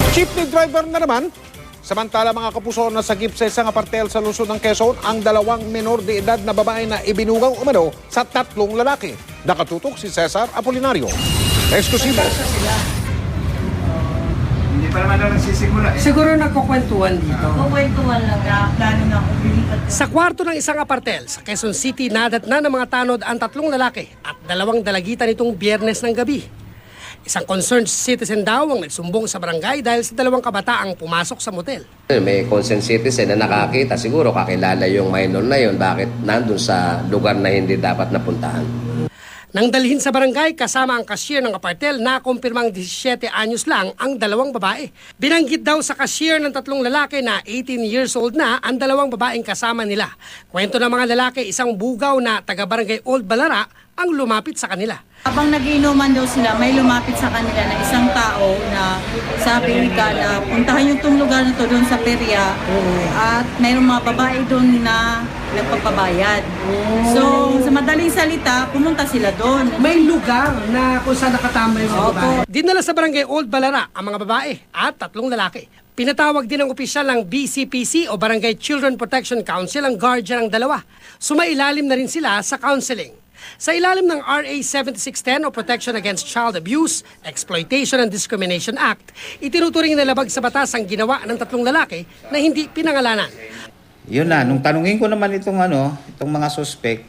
Jeepney driver na naman. Samantala mga kapuso, na sagip sa isang apartel sa lungsod ng Quezon ang dalawang menor de edad na babae na ibinugaw umano sa tatlong lalaki. Nakatutok si Cesar Apolinario. Eksklusibo. Hindi pa naman daw nagsisimula eh. Siguro nagkukwentuhan dito. Kukwentuhan lang na plano na akong bilipat. Sa kwarto ng isang apartel sa Quezon City, nadatna ng mga tanod ang tatlong lalaki at dalawang dalagitan nitong Biyernes ng gabi. Isang concerned citizen daw ang nagsumbong sa barangay dahil sa dalawang kabataang pumasok sa motel. May concerned citizen na nakakita, siguro kakilala yung minor na yun, bakit nandun sa lugar na hindi dapat napuntahan. Nang dalhin sa barangay kasama ang cashier ng apartel na kumpirmang 17 anyos lang ang dalawang babae. Binanggit daw sa cashier ng tatlong lalaki na 18 years old na ang dalawang babaeng kasama nila. Kwento ng mga lalaki, isang bugaw na taga-barangay Old Balara ang lumapit sa kanila. Habang nagiinuman daw sila, may lumapit sa kanila na isang tao na sabi ka na puntahan yung tong lugar na to doon sa perya at mayroong mga babae doon na nagpapabayad. So, sa madaling salita, pumunta sila doon. May lugar na kung saan nakatambay yung mga Opo. babae. Dinala sa barangay Old Balara ang mga babae at tatlong lalaki. Pinatawag din ng opisyal ng BCPC o Barangay Children Protection Council ang guardian ng dalawa. Sumailalim na rin sila sa counseling. Sa ilalim ng RA 7610 o Protection Against Child Abuse, Exploitation and Discrimination Act, itinuturing na labag sa batas ang ginawa ng tatlong lalaki na hindi pinangalanan. Yun na, nung tanungin ko naman itong mga suspect,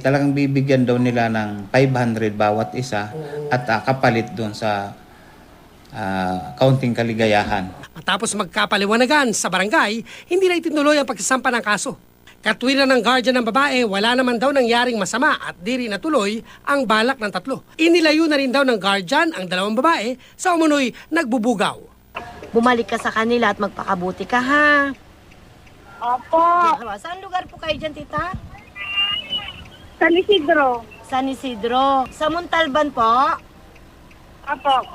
talagang bibigyan daw nila ng 500 bawat isa at kapalit doon sa kaunting kaligayahan. Matapos magkapaliwanagan sa barangay, hindi na itinuloy ang pagsasampa ng kaso. Katwiran ng guardian ng babae, wala naman daw nangyaring masama at di rin natuloy ang balak ng tatlo. Inilayo na rin daw ng guardian ang dalawang babae sa umunoy nagbubugaw. Bumalik ka sa kanila at magpakabuti ka, ha? Opo, Saan lugar po kayo dyan, tita? San Isidro. San Isidro. Sa Montalban po? Opo.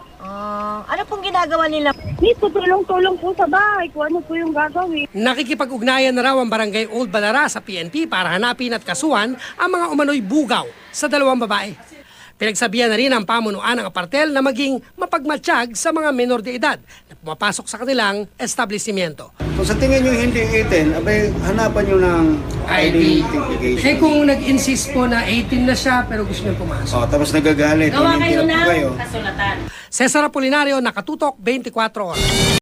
Ano pong ginagawa nila? Dito, tulong-tulong po sa bahay kung ano po yung gagawin. Nakikipag-ugnayan na raw ang barangay Old Balara sa PNP para hanapin at kasuhan ang mga umano'y bugaw sa dalawang babae. Pinagsabihan na rin ang pamunuan ng apartel na maging mapagmatsyag sa mga menor de edad na pumapasok sa kanilang establishmento. Kung sa tingin nyo hindi 18, abay hanapan nyo ng identification. Eh kung nag-insist po na 18 na siya pero gusto niya pumasok. Tapos nagagalit. Gawa hindi kayo na po ng kayo. kasulatan. Cesar Apolinario, Nakatutok, 24 Oras.